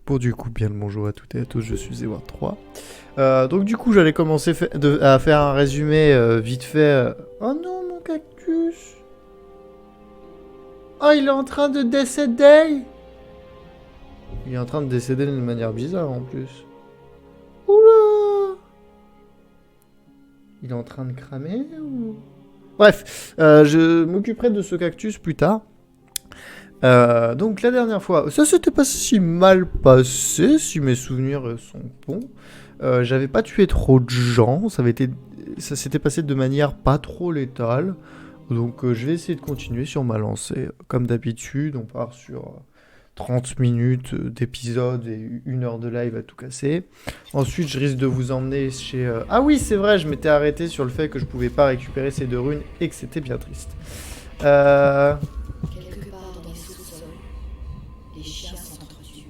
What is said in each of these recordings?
Pour du coup, bien le bonjour à toutes et à tous, je suis Eward 3. Donc du coup, j'allais commencer à faire un résumé vite fait. Oh non, mon cactus. Oh, il est en train de décéder. Il est en train de décéder d'une manière bizarre en plus. Oula. Il est en train de cramer ou... Bref, je m'occuperai de ce cactus plus tard. Donc la dernière fois, ça s'était pas si mal passé, si mes souvenirs sont bons. J'avais pas tué trop de gens, ça s'était passé de manière pas trop létale. Donc je vais essayer de continuer sur ma lancée. Comme d'habitude, on part sur 30 minutes d'épisode et 1 heure de live à tout casser. Ensuite, je risque de vous emmener chez... Ah oui, c'est vrai, je m'étais arrêté sur le fait que je pouvais pas récupérer ces 2 runes et que c'était bien triste. Quelque part dans les sous-sols, les chiens s'entretuent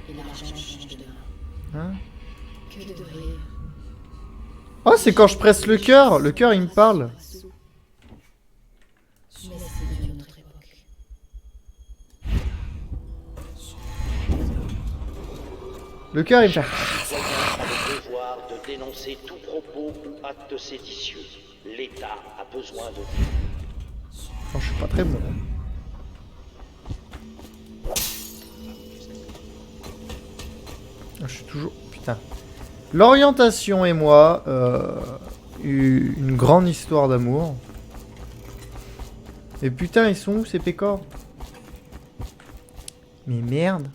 et l'argent change de main. Hein? Que de rire. Oh, c'est quand je presse le cœur il me parle. Mais c'est d'une autre époque. Le cœur il me fait... A le devoir de dénoncer tout propos ou acte séditieux. L'État a besoin de vous. Non, je suis pas très bon. Je suis toujours... Putain. L'orientation et moi, eu une grande histoire d'amour. Et putain, ils sont où ces pécores? Mais merde.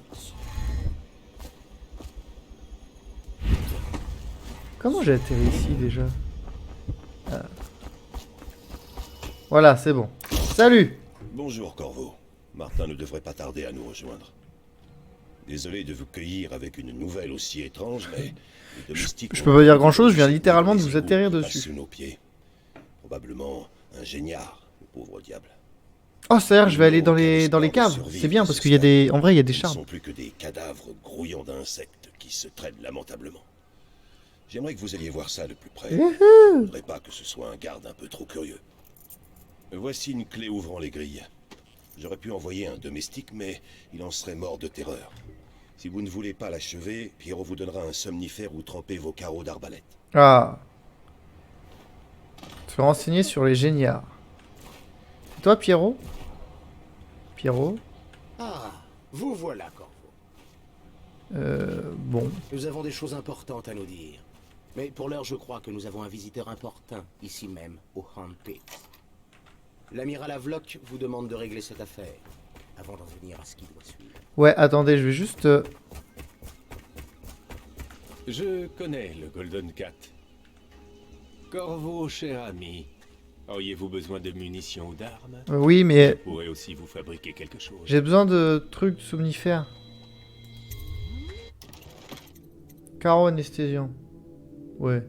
Comment j'ai atterri ici déjà? Voilà, c'est bon. Salut! Bonjour Corvo. Martin ne devrait pas tarder à nous rejoindre. Désolé de vous cueillir avec une nouvelle aussi étrange, mais... les domestiques Je peux pas dire grand chose, je viens littéralement de vous atterrir dessus. Sous nos pieds. Probablement un géniard, le pauvre diable. Oh, c'est-à-dire que je vais aller dans les caves. C'est bien parce qu'il y a des... En vrai, il y a des Ce ne charbres. sont plus que des cadavres grouillants d'insectes qui se traînent lamentablement. J'aimerais que vous alliez voir ça de plus près. Je ne voudrais pas que ce soit un garde un peu trop curieux. Voici une clé ouvrant les grilles. J'aurais pu envoyer un domestique, mais il en serait mort de terreur. Si vous ne voulez pas l'achever, Pierrot vous donnera un somnifère où tremper vos carreaux d'arbalète. Ah. Se renseigner sur les géniards. C'est toi, Pierrot? Pierrot? Ah, vous voilà, Corvo. Bon. Nous avons des choses importantes à nous dire. Mais pour l'heure, je crois que nous avons un visiteur important, ici même, au Hand Pit. L'amiral Havelock vous demande de régler cette affaire, avant d'en venir à ce qui doit suivre. Ouais, attendez, je vais juste... Je connais le Golden Cat. Corvo, cher ami, auriez-vous besoin de munitions ou d'armes? Oui, mais Je pourrais aussi vous fabriquer quelque chose. j'ai besoin de trucs somnifères. Carreau anesthésiant. Ouais.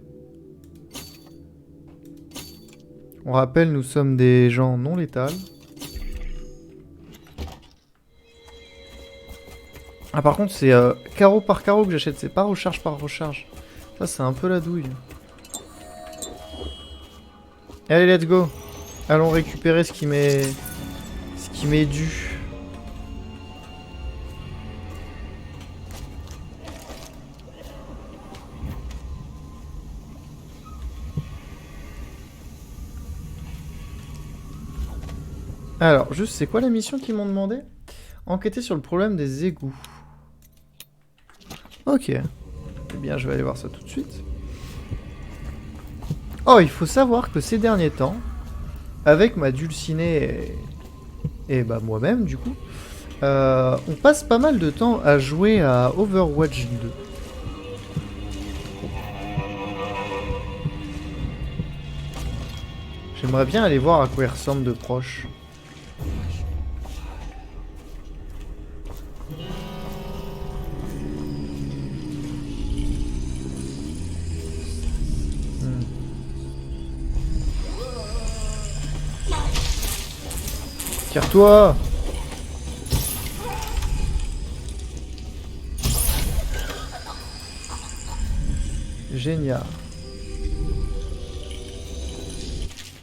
On rappelle, nous sommes des gens non létals. Ah, par contre, c'est carreau par carreau que j'achète, c'est pas recharge par recharge. Ça, c'est un peu la douille. Allez, let's go. Allons récupérer ce qui m'est dû. Alors, juste, c'est quoi la mission qu'ils m'ont demandé? Enquêter sur le problème des égouts. Ok. Eh bien, je vais aller voir ça tout de suite. Oh, il faut savoir que ces derniers temps, avec ma dulcinée et bah moi-même, du coup, on passe pas mal de temps à jouer à Overwatch 2. J'aimerais bien aller voir à quoi il ressemble de proche. Tire-toi! Génial.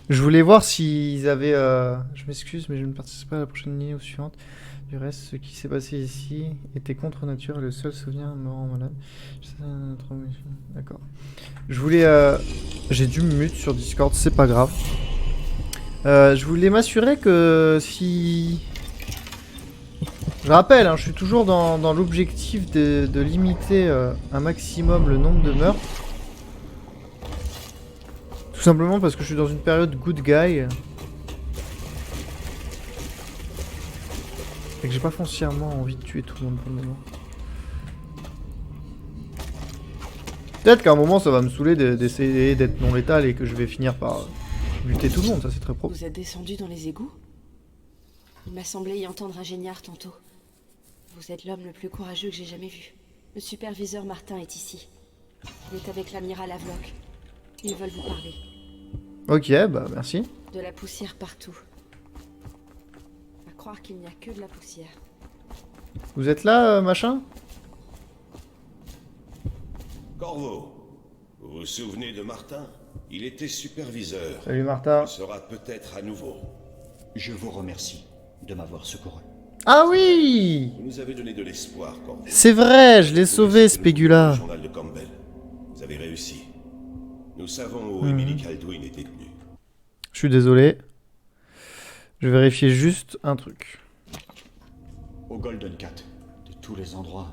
Je voulais voir s'ils avaient... Je m'excuse, mais je ne participe pas à la prochaine ligne ou suivante. Du reste, ce qui s'est passé ici était contre nature et le seul souvenir me rend malade. D'accord. Je voulais... J'ai dû me mute sur Discord, c'est pas grave. Je voulais m'assurer que si... Je rappelle, hein, je suis toujours dans l'objectif de limiter un maximum le nombre de meurtres. Tout simplement parce que je suis dans une période good guy. Et que j'ai pas foncièrement envie de tuer tout le monde pour le moment. Peut-être qu'à un moment ça va me saouler d'essayer d'être non létal et que je vais finir par buter tout le monde, ça c'est très propre. Vous êtes descendu dans les égouts? Il m'a semblé y entendre un géniard tantôt. Vous êtes l'homme le plus courageux que j'ai jamais vu. Le superviseur Martin est ici. Il est avec l'amiral Havelock. Ils veulent vous parler. Ok, bah merci. De la poussière partout. À croire qu'il n'y a que de la poussière. Vous êtes là, machin? Corvo, vous vous souvenez de Martin? Il était superviseur. Salut Martha. Il sera peut-être à nouveau. Je vous remercie de m'avoir secouru. Ah oui! Vous nous avez donné de l'espoir, Corvo. C'est vrai, je l'ai sauvé, Spégula. Le journal de Campbell. Vous avez réussi. Nous savons où Emily Kaldwin est détenue. Je suis désolé. Je vais vérifier juste un truc. Au Golden Cat, de tous les endroits.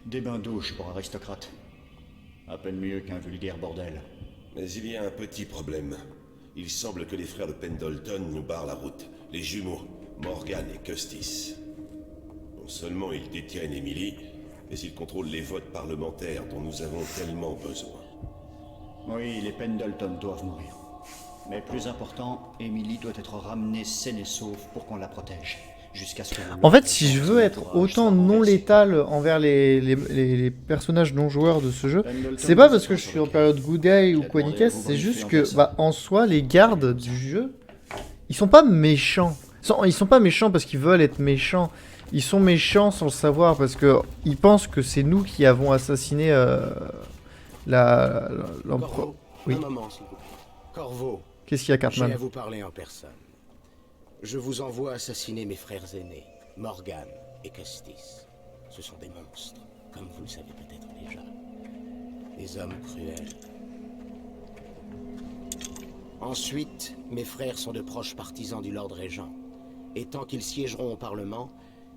Des bains-douches pour aristocrates. À peine mieux qu'un vulgaire bordel. Mais il y a un petit problème. Il semble que les frères de Pendleton nous barrent la route. Les jumeaux, Morgan et Custis. Non seulement ils détiennent Emily, mais ils contrôlent les votes parlementaires dont nous avons tellement besoin. Oui, les Pendleton doivent mourir. Mais plus important, Emily doit être ramenée saine et sauve pour qu'on la protège. Jusqu'à ce que... En fait, si je veux être autant non létal envers les personnages non joueurs de ce jeu, c'est pas parce que je suis en période good day ou quoi ni qu'est-ce, c'est juste que, bah, en soi, les gardes du jeu, ils sont pas méchants. Ils sont pas méchants parce qu'ils veulent être méchants. Ils sont méchants sans le savoir parce que ils pensent que c'est nous qui avons assassiné l'empereur. Corvo, Oui. un moment, s'il vous plaît. Corvo, Qu'est-ce qu'il y a, j'ai Cartman? à vous parler en personne. Je vous envoie assassiner mes frères aînés, Morgan et Custis. Ce sont des monstres, comme vous le savez peut-être déjà. Des hommes cruels. Ensuite, mes frères sont de proches partisans du Lord Régent. Et tant qu'ils siégeront au Parlement,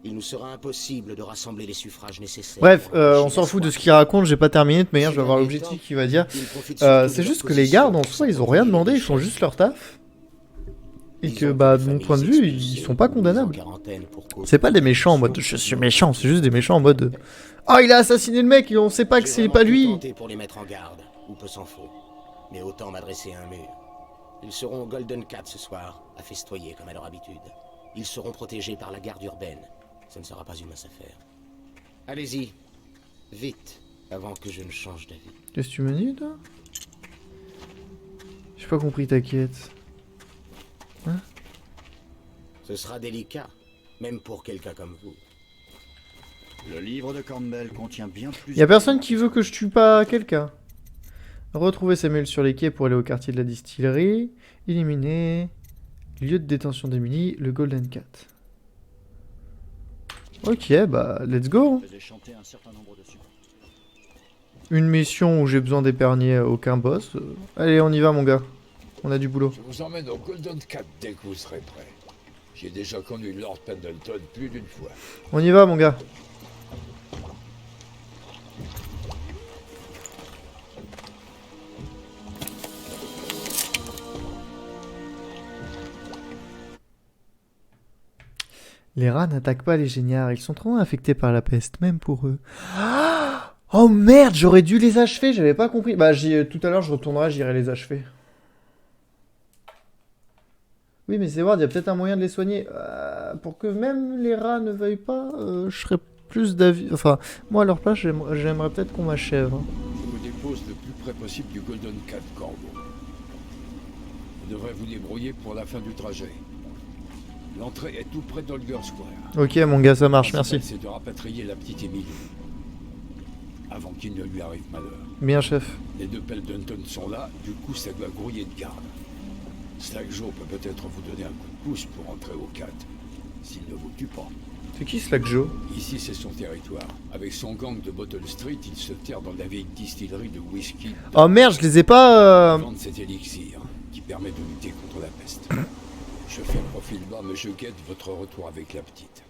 il nous sera impossible de rassembler les suffrages nécessaires. Bref, pour on empêcher s'en la fout de soif. ce qu'il raconte, j'ai pas terminé, de manière je vais avoir l'objectif qu'il va dire. Ils profitent surtout de C'est leur juste que les gardes en soi, ils ont rien demandé, ils font juste leur taf. Et que, bah, de mon point de vue, ils sont pas condamnables. C'est pas des méchants en mode je suis méchant, c'est juste des méchants en mode ah, il a assassiné le mec, on sait pas que c'est pas lui. Pour les mettre en garde, ou peu s'en faut. Mais autant m'adresser à un mur. Ils seront au Golden Cat ce soir, à festoyer comme à leur habitude. Ils seront protégés par la garde urbaine. Ce ne sera pas une mince affaire. Allez-y, vite, avant que je ne change d'avis. Qu'est-ce que tu me dis, toi? J'ai pas compris ta quête. Ce sera délicat, même pour quelqu'un comme vous. Le livre de Campbell contient bien plus... Y'a personne qui veut que je tue pas quelqu'un. Retrouver Samuel sur les quais pour aller au quartier de la distillerie. Éliminer. Lieu de détention d'Emily, le Golden Cat. Ok, bah, let's go. faisait chanter un certain nombre de sons. Une mission où j'ai besoin d'épargner aucun boss. Allez, on y va, mon gars. On a du boulot. Je vous emmène au Golden Cat dès que vous serez prêt. J'ai déjà connu Lord Pendleton plus d'une fois. On y va, mon gars. Les rats n'attaquent pas les géniards, ils sont trop infectés par la peste, même pour eux. Oh merde, j'aurais dû les achever, j'avais pas compris. Bah, tout à l'heure, je retournerai, j'irai les achever. Oui, mais c'est voir, il y a peut-être un moyen de les soigner. Pour que même les rats ne veuillent pas, je serais plus d'avis... Enfin, moi, à leur place, j'aimerais peut-être qu'on m'achève. Hein. Je vous dépose le plus près possible du Golden Cat, Corvo. Vous devrez vous débrouiller pour la fin du trajet. L'entrée est tout près d'Holger Square. Ok, mon gars, ça marche, merci. C'est de rapatrier la petite Emily. Avant qu'il ne lui arrive malheur. Bien, chef. Les deux Pendleton sont là, du coup ça doit grouiller de garde. Slack Joe peut peut-être vous donner un coup de pouce pour entrer au 4, s'il ne vous tue pas. C'est qui Slack Joe? Ici, c'est son territoire. Avec son gang de Bottle Street, il se terre dans la vieille distillerie de whisky. Oh merde, je les ai pas... Vendre cet élixir qui permet de lutter contre la peste. Je fais un profil bas, mais je guette votre retour avec la petite.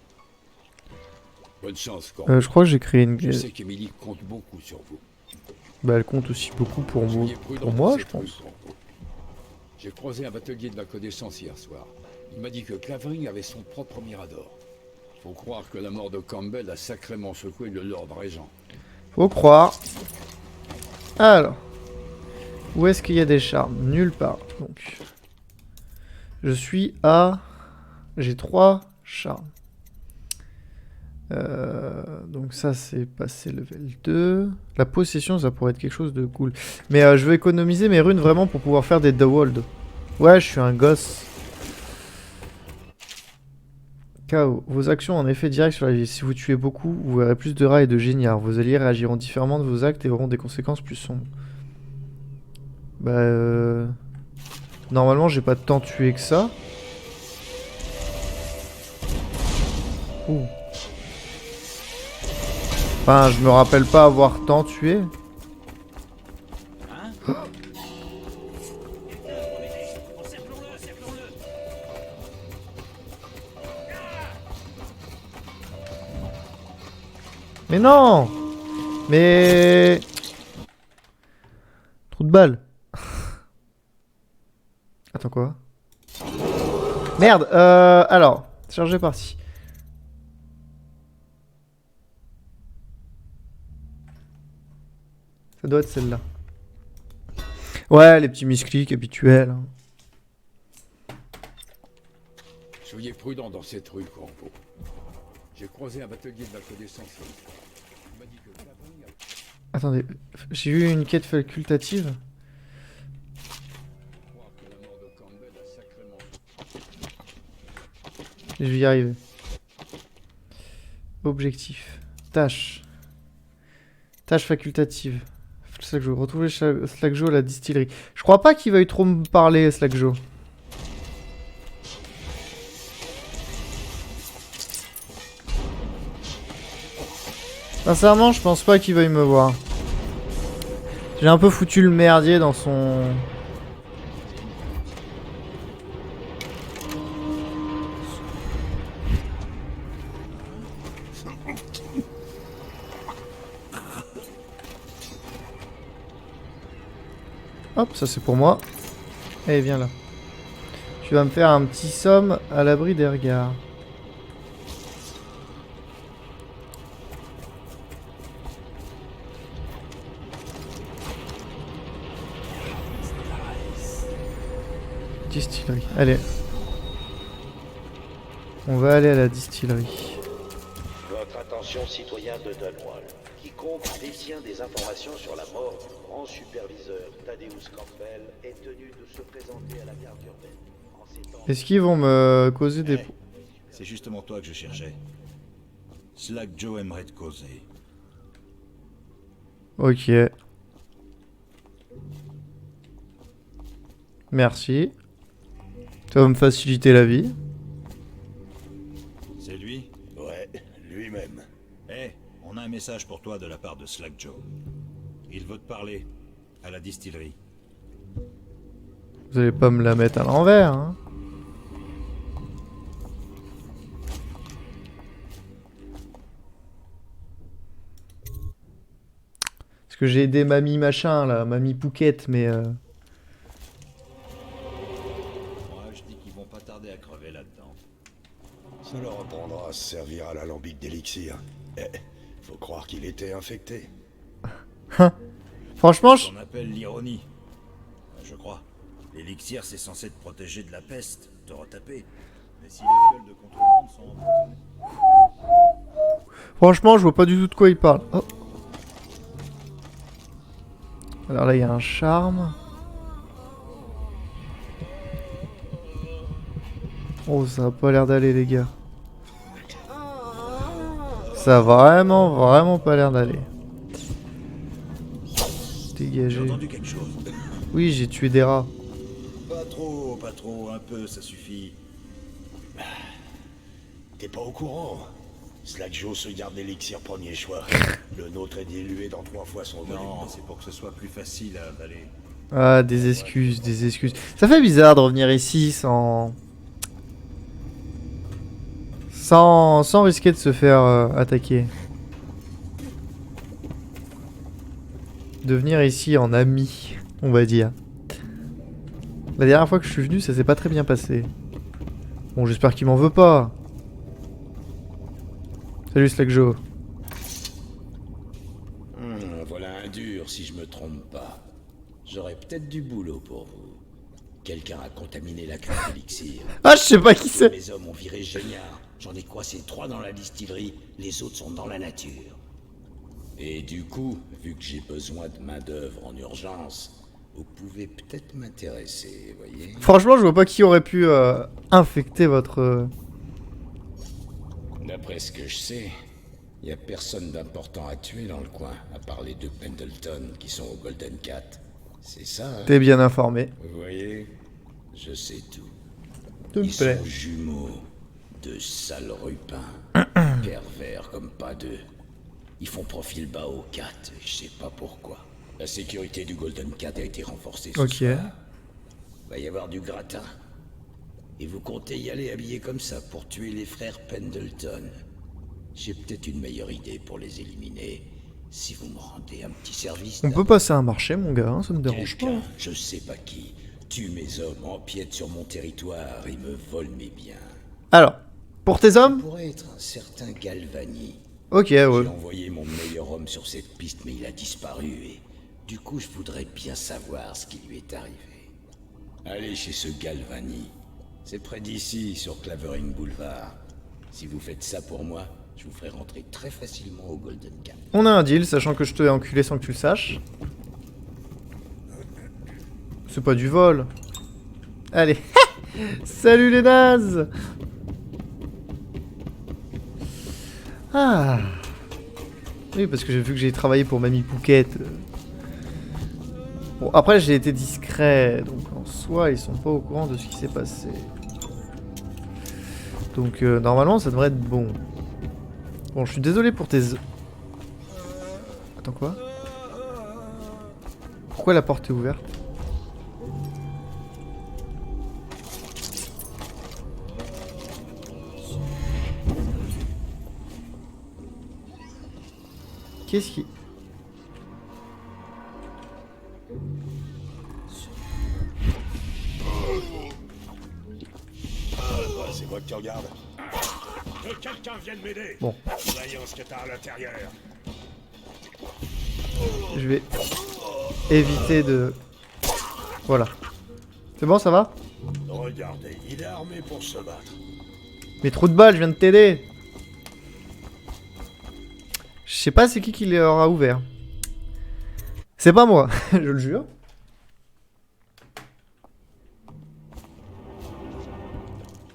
Bonne chance, Corbeau. je crois que j'ai créé une... Je sais qu'Emily compte beaucoup sur vous. Bah elle compte aussi beaucoup pour moi, Soyez prudent pour dans moi cette je pense. rue, Corbeau. J'ai croisé un batelier de ma connaissance hier soir. Il m'a dit que Clavering avait son propre mirador. Faut croire que la mort de Campbell a sacrément secoué le Lord Régent. Faut croire. Alors. Où est-ce qu'il y a des charmes? Nulle part. Donc. Je suis à... J'ai 3 charmes. Donc ça c'est passé level 2. La possession ça pourrait être quelque chose de cool. Mais je veux économiser mes runes vraiment pour pouvoir faire des Dewald. Ouais, je suis un gosse. KO. Vos actions ont un effet direct sur la vie. Si vous tuez beaucoup, vous verrez plus de rats et de géniards. Vos alliés réagiront différemment de vos actes et auront des conséquences plus sombres. Bah normalement j'ai pas tant tué que ça. Ouh. Enfin, je me rappelle pas avoir tant tué. Mais non! Mais... Trou de balle. Attends quoi? Merde, alors, chargé par-ci. Ça doit être celle-là. Ouais, les petits misclics habituels. Hein. Soyez prudent dans cette rue, Corbeau. J'ai croisé un batelier de ma connaissance. Il m'a dit que Clavering avait... Attendez, j'ai eu une quête facultative. Faut croire que la mort de Campbell a sacrément... Je vais y arriver. Objectif. Tâche. Tâche facultative. Slack Joe. Retrouver Slack Joe à la distillerie. Je crois pas qu'il veuille trop me parler, Slack Joe. Sincèrement, je pense pas qu'il veuille me voir. J'ai un peu foutu le merdier dans son... Hop, ça c'est pour moi. Allez, viens là. Tu vas me faire un petit somme à l'abri des regards. Distillerie. Allez. On va aller à la distillerie. Votre attention, citoyen de Dunwall. Quiconque détient des informations sur la mort du grand superviseur Thaddeus Campbell est tenu de se présenter à la garde urbaine. En ces temps... Est-ce qu'ils vont me causer des... C'est justement toi que je cherchais. Slack Joe aimerait te causer. Ok. Merci. Ça va me faciliter la vie. C'est lui? Ouais, lui-même. Eh, on a un message pour toi de la part de Slack Joe. Il veut te parler. À la distillerie. Vous allez pas me la mettre à l'envers, hein. Parce que j'ai aidé mamie machin là, mamie Pouquette, mais Moi, je dis qu'ils vont pas tarder à crever là-dedans. Ça leur apprendra à se servir à l'alambic d'élixir. Eh, faut croire qu'il était infecté. franchement, je... On appelle l'ironie. Je crois. L'élixir, c'est censé te protéger de la peste, te retaper. Mais si les fioles de contrebande sont empoisonnées... franchement, je vois pas du tout de quoi il parle. Oh. Alors là, il y a un charme. Oh, ça a pas l'air d'aller, les gars. Ça a vraiment pas l'air d'aller. J'ai Dégagé. entendu quelque chose. Oui, j'ai tué des rats. Pas trop, un peu, ça suffit. T'es pas au courant. Slack-Joe se garde l'élixir premier choix. Le nôtre est dilué dans 3 fois son volume. Non, c'est pour que ce soit plus facile à avaler. Ah, des excuses, des excuses. Ça fait bizarre de revenir ici sans risquer de se faire attaquer. De venir ici en ami, on va dire. La dernière fois que je suis venu, ça s'est pas très bien passé. Bon, j'espère qu'il m'en veut pas. Salut Slack-Joe. Voilà un dur, si je me trompe pas. J'aurais peut-être du boulot pour vous. Quelqu'un a contaminé la cure d'élixir. Ah, je sais pas qui c'est. Mes hommes ont viré Géniard. J'en ai croisé 3 dans la distillerie, les autres sont dans la nature. Et du coup, vu que j'ai besoin de main-d'œuvre en urgence, vous pouvez peut-être m'intéresser, voyez. Franchement, je vois pas qui aurait pu infecter votre... D'après ce que je sais, y a personne d'important à tuer dans le coin, à part les 2 Pendleton qui sont au Golden Cat. C'est ça, hein? T'es bien informé. Vous voyez, je sais tout. Tout me Ils plaît. sont jumeaux, de sales rupins, pervers comme pas deux. Ils font profil bas au Cat, je sais pas pourquoi. La sécurité du Golden Cat a été renforcée ce Ok. soir. Va y avoir du gratin. Et vous comptez y aller habillé comme ça pour tuer les frères Pendleton. J'ai peut-être une meilleure idée pour les éliminer, si vous me rendez un petit service. On peut passer un marché, mon gars, hein, ça me dérange pas. Quelqu'un, je sais pas qui, tue mes hommes, empiète sur mon territoire et me vole mes biens. Alors, pour tes hommes? Pourrait être un certain Galvani. Ok, ouais. J'ai envoyé mon meilleur homme sur cette piste, mais il a disparu et du coup, je voudrais bien savoir ce qui lui est arrivé. Allez chez ce Galvani. C'est près d'ici, sur Clavering Boulevard. Si vous faites ça pour moi, je vous ferai rentrer très facilement au Golden Cat. On a un deal, sachant que je te vais enculer sans que tu le saches. C'est pas du vol. Allez. Salut les nazes. Ah. Oui, parce que j'ai vu que j'ai travaillé pour Mamie Pouquette. Bon, après j'ai été discret, donc en soi ils sont pas au courant de ce qui s'est passé. Donc normalement ça devrait être bon. Bon, je suis désolé pour tes... Attends, quoi? Pourquoi la porte est ouverte? Qu'est-ce qui... C'est moi qui regarde. Que quelqu'un vienne m'aider. Bon. Voyons ce que t'as à l'intérieur. Je vais éviter de... Voilà. C'est bon, ça va? Regardez, il est armé pour se battre. Mais trop de balles, je viens de t'aider. Je sais pas c'est qui leur a ouvert. C'est pas moi, je le jure.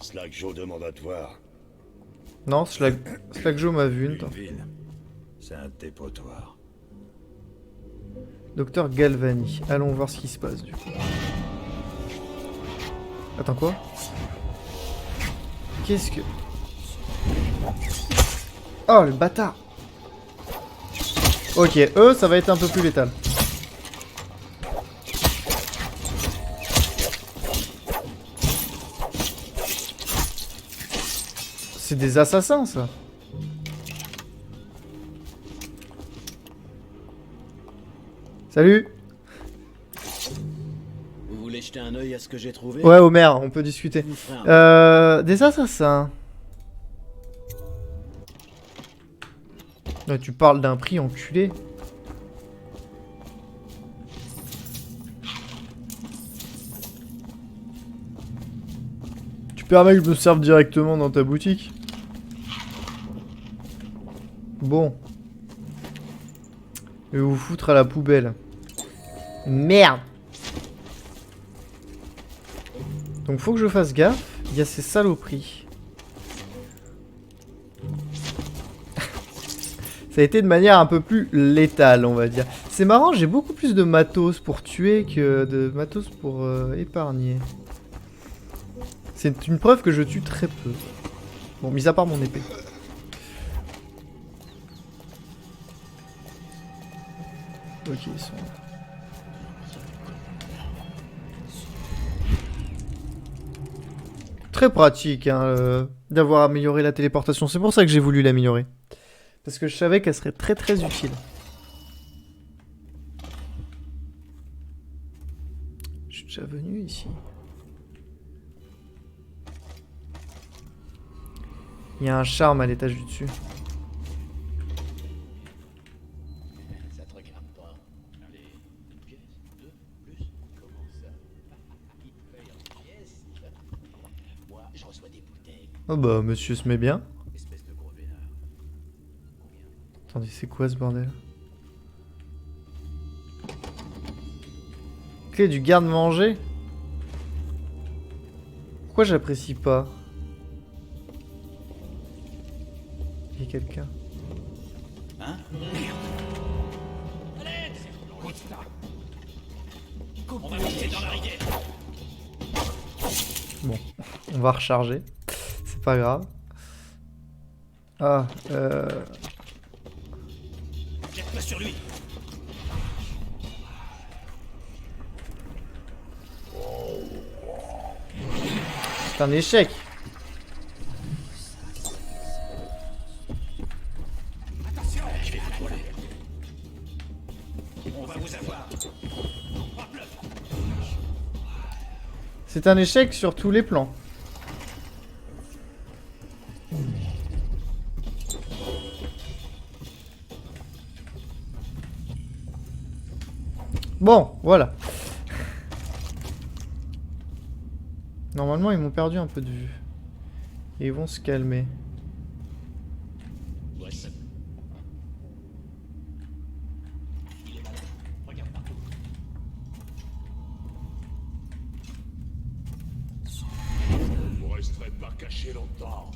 Slack-Joe demande à te voir. Non, Slack-Joe m'a vu une temps. Une ville. C'est un dépotoir. Docteur Galvani. Allons voir ce qui se passe du coup. Attends, quoi? Qu'est-ce que... Oh, le bâtard! Ok, eux, ça va être un peu plus létal. C'est des assassins, ça. Salut. Vous voulez jeter un œil à ce que j'ai trouvé? Ouais, Homer, on peut discuter. Des assassins. Là, tu parles d'un prix enculé. Tu permets que je me serve directement dans ta boutique? Bon. Je vais vous foutre à la poubelle. Merde. Donc faut que je fasse gaffe. Il y a ces saloperies. Ça a été de manière un peu plus létale, on va dire. C'est marrant, j'ai beaucoup plus de matos pour tuer que de matos pour épargner. C'est une preuve que je tue très peu. Bon, mis à part mon épée. Ok, ils sont là. Très pratique hein, d'avoir amélioré la téléportation. C'est pour ça que j'ai voulu l'améliorer. Parce que je savais qu'elle serait très très utile. Je suis déjà venu ici. Il y a un charme à l'étage du dessus. Ça te regarde pas. Allez, une pièce, deux, plus. Comment ça? Il te paye en pièces. Moi, je reçois des bouteilles. Oh bah monsieur se met bien. Espèce de gros vénard. Attendez, c'est quoi ce bordel? Clé du garde-manger? Pourquoi j'apprécie pas? Il y a quelqu'un. Hein? Bon, on va recharger. C'est pas grave. Ah, Jette-toi sur lui. c'est un échec. Attention, je vais vous trouver. On va vous avoir. C'est un échec sur tous les plans. Bon, voilà. Normalement, ils m'ont perdu un peu de vue. Et ils vont se calmer. Ouais, ça. Il est malade. Regarde partout. Vous resterez pas caché longtemps.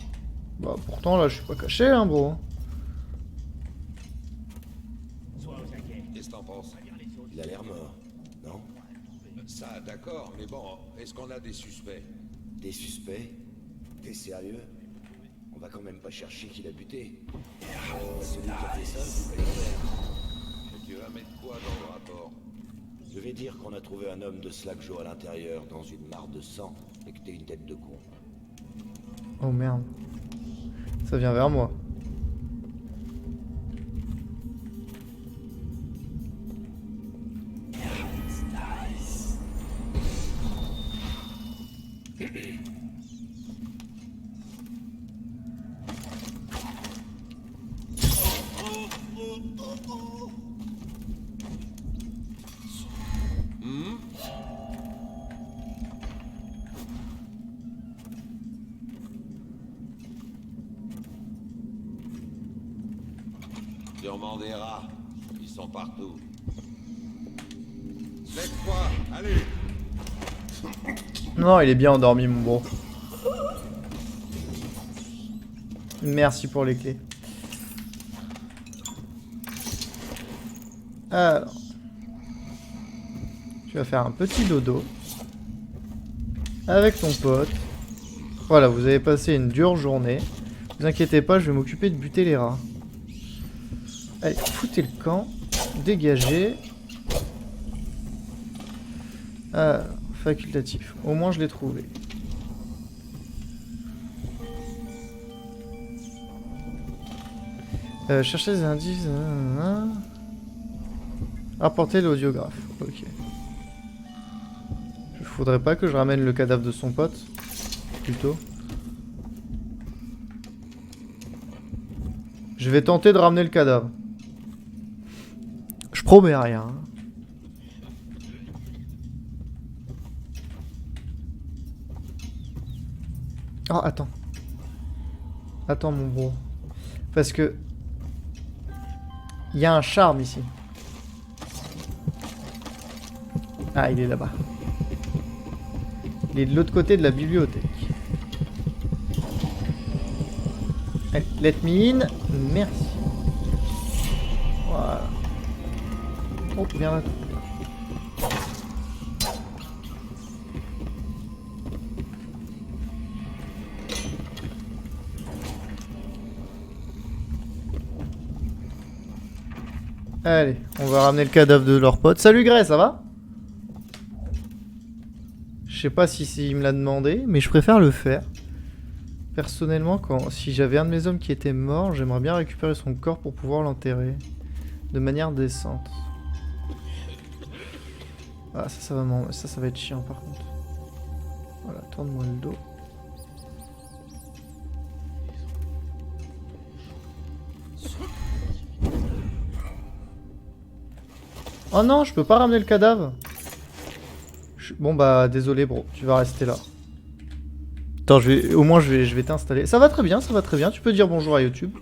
Bah, pourtant, là, je suis pas caché, hein, bro. Qu'est-ce que t'en penses? Il a l'air mort, non? Ça, d'accord, mais bon, est-ce qu'on a des suspects? Des suspects? T'es sérieux? On va quand même pas chercher qui l'a buté. Celui qui a fait ça, vous pouvez le faire. Tu vas mettre quoi dans le rapport? Je vais dire qu'on a trouvé un homme de Slack Joe à l'intérieur dans une mare de sang et que t'es une tête de con. Oh merde. Ça vient vers moi. Sûrement des rats. Ils sont partout. Lève-toi, allez! Non, il est bien endormi, mon bro. Merci pour les clés. Alors. Tu vas faire un petit dodo. Avec ton pote. Voilà, vous avez passé une dure journée. Ne vous inquiétez pas, je vais m'occuper de buter les rats. Allez, foutez le camp. Dégagez. Alors, facultatif. Au moins, je l'ai trouvé. Cherchez des indices. Rapporter l'audiographe. Ok. Il faudrait pas que je ramène le cadavre de son pote. Plutôt. Je vais tenter de ramener le cadavre. Je promets rien. Hein. Oh, attends. Attends, mon bro. Parce que... il y a un charme ici. Ah, il est là-bas. Il est de l'autre côté de la bibliothèque. Allez, let me in. Merci. Voilà. Oh, viens là. Allez, on va ramener le cadavre de leur pote. Salut Grey, ça va? Je sais pas si il me l'a demandé, mais je préfère le faire. Personnellement, si j'avais un de mes hommes qui était mort, j'aimerais bien récupérer son corps pour pouvoir l'enterrer. De manière décente. Ah, ça va être chiant par contre. Voilà, tourne-moi le dos. Oh non, je peux pas ramener le cadavre. Bon bah désolé bro, tu vas rester là. Attends, au moins je vais t'installer. Ça va très bien, tu peux dire bonjour à YouTube.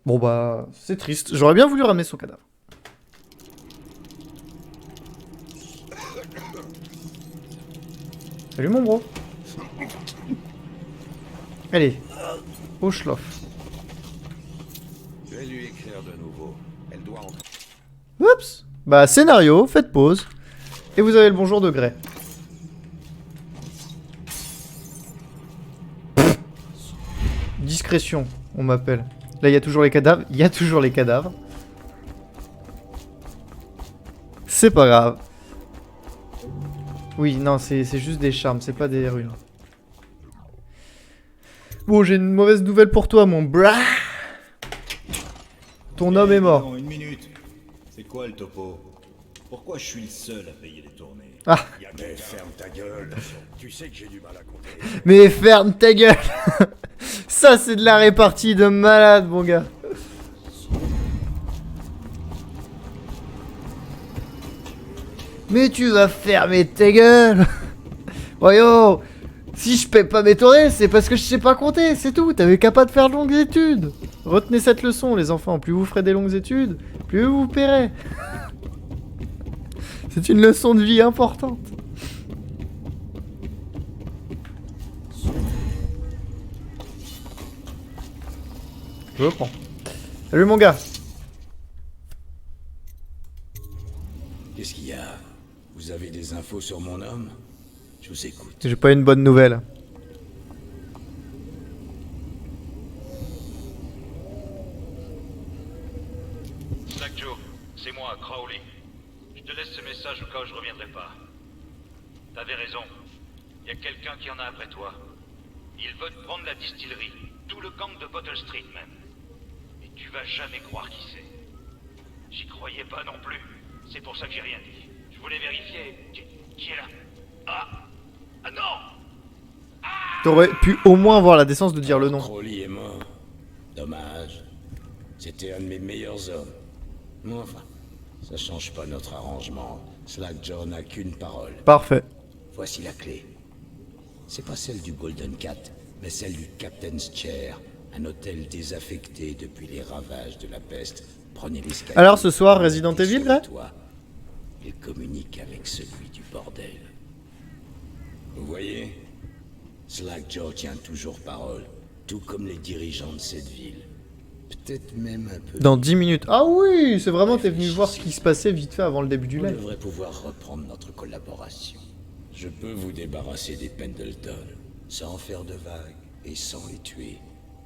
Bon bah, c'est triste. J'aurais bien voulu ramener son cadavre. Salut mon bro. Allez, au schloff. Je vais lui écrire de nouveau. Elle doit entrer. Oups. Bah scénario, faites pause. Et vous avez le bonjour de Grey. Discrétion, on m'appelle. Là, il y a toujours les cadavres. C'est pas grave. Oui, non, c'est juste des charmes, c'est pas des runes. Bon, j'ai une mauvaise nouvelle pour toi, mon bras. Ton homme est mort. Non, une minute. C'est quoi le topo? Pourquoi je suis le seul à payer les tournées? Ah. Mais ferme ta gueule. Tu sais que j'ai du mal à compter. Mais ferme ta gueule. Ça, c'est de la répartie de malade, mon gars. Mais tu vas fermer ta gueule. Voyons. Si je paie pas mes tournées, c'est parce que je sais pas compter, c'est tout. T'avais qu'à pas de faire de longues études. Retenez cette leçon, les enfants. Plus vous ferez des longues études, plus vous paierez. C'est une leçon de vie importante. Je reprends. Salut mon gars. Qu'est-ce qu'il y a? Vous avez des infos sur mon homme? Je vous écoute. J'ai pas une bonne nouvelle. Slack Joe, c'est moi, Crowley. Je te laisse ce message au cas où je reviendrai pas. T'avais raison. Il y a quelqu'un qui en a après toi. Il veut te prendre la distillerie. Tout le gang de Bottle Street même. Et tu vas jamais croire qui c'est. J'y croyais pas non plus. C'est pour ça que j'ai rien dit. Je voulais vérifier. Qui est là? Ah non! T'aurais pu au moins avoir la décence de dire le nom. Crowley est mort. Dommage. C'était un de mes meilleurs hommes. Mais enfin, ça change pas notre arrangement. Slackjaw n'a qu'une parole. Parfait. Voici la clé. C'est pas celle du Golden Cat, mais celle du Captain's Chair, un hôtel désaffecté depuis les ravages de la peste. Prenez l'escalier. Alors ce soir, Resident Evil, là? Il communique avec celui du bordel. Vous voyez, Slackjaw tient toujours parole, tout comme les dirigeants de cette ville. Peut-être même un peu... Dans 10 minutes. Ah oui, c'est vraiment, t'es venu voir ce qui se passait vite fait avant le début du live. On devrait pouvoir reprendre notre collaboration. Je peux vous débarrasser des Pendleton, sans faire de vagues et sans les tuer.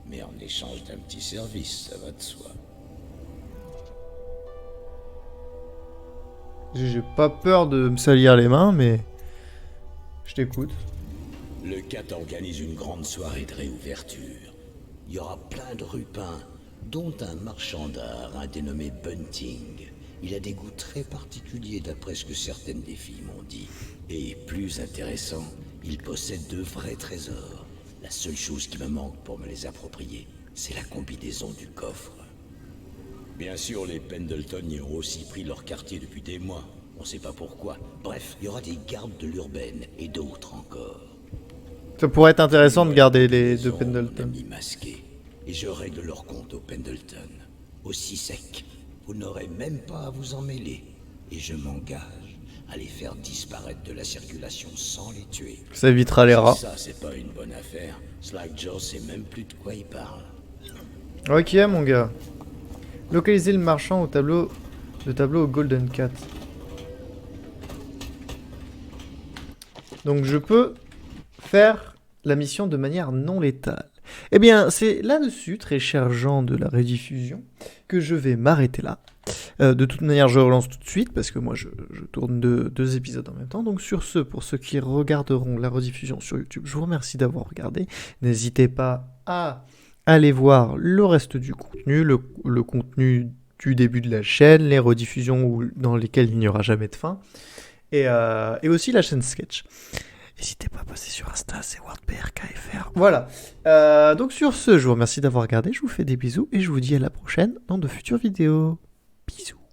Mais en échange d'un petit service, ça va de soi. J'ai pas peur de me salir les mains, mais... Je t'écoute. Le CAT organise une grande soirée de réouverture. Il y aura plein de rupins, dont un marchand d'art, un dénommé Bunting. Il a des goûts très particuliers d'après ce que certaines des filles m'ont dit. Et plus intéressant, il possède de vrais trésors. La seule chose qui me manque pour me les approprier, c'est la combinaison du coffre. Bien sûr, les Pendleton y ont aussi pris leur quartier depuis des mois. On sait pas pourquoi. Bref, il y aura des gardes de l'urbaine et d'autres encore. Ça pourrait être intéressant de garder les deux Pendleton. Masqués, et je règle leur compte aux Pendleton. Aussi sec, vous n'aurez même pas à vous en mêler. Et je m'engage à les faire disparaître de la circulation sans les tuer. Ça évitera les rats. Ça, c'est pas une bonne affaire. Slackjaw sait même plus de quoi il parle. Ok, mon gars. Localiser le marchand au tableau... Le tableau au Golden Cat. Donc je peux faire la mission de manière non létale. Eh bien, c'est là-dessus, très chers gens de la rediffusion, que je vais m'arrêter là. De toute manière, je relance tout de suite, parce que moi, je tourne deux épisodes en même temps. Donc sur ce, pour ceux qui regarderont la rediffusion sur YouTube, je vous remercie d'avoir regardé. N'hésitez pas à aller voir le reste du contenu, le contenu du début de la chaîne, les rediffusions dans lesquelles il n'y aura jamais de fin, et aussi la chaîne Sketch. N'hésitez pas à passer sur Insta, c'est WordPRKFR. Voilà. Donc sur ce, je vous remercie d'avoir regardé, je vous fais des bisous et je vous dis à la prochaine dans de futures vidéos. Bisous.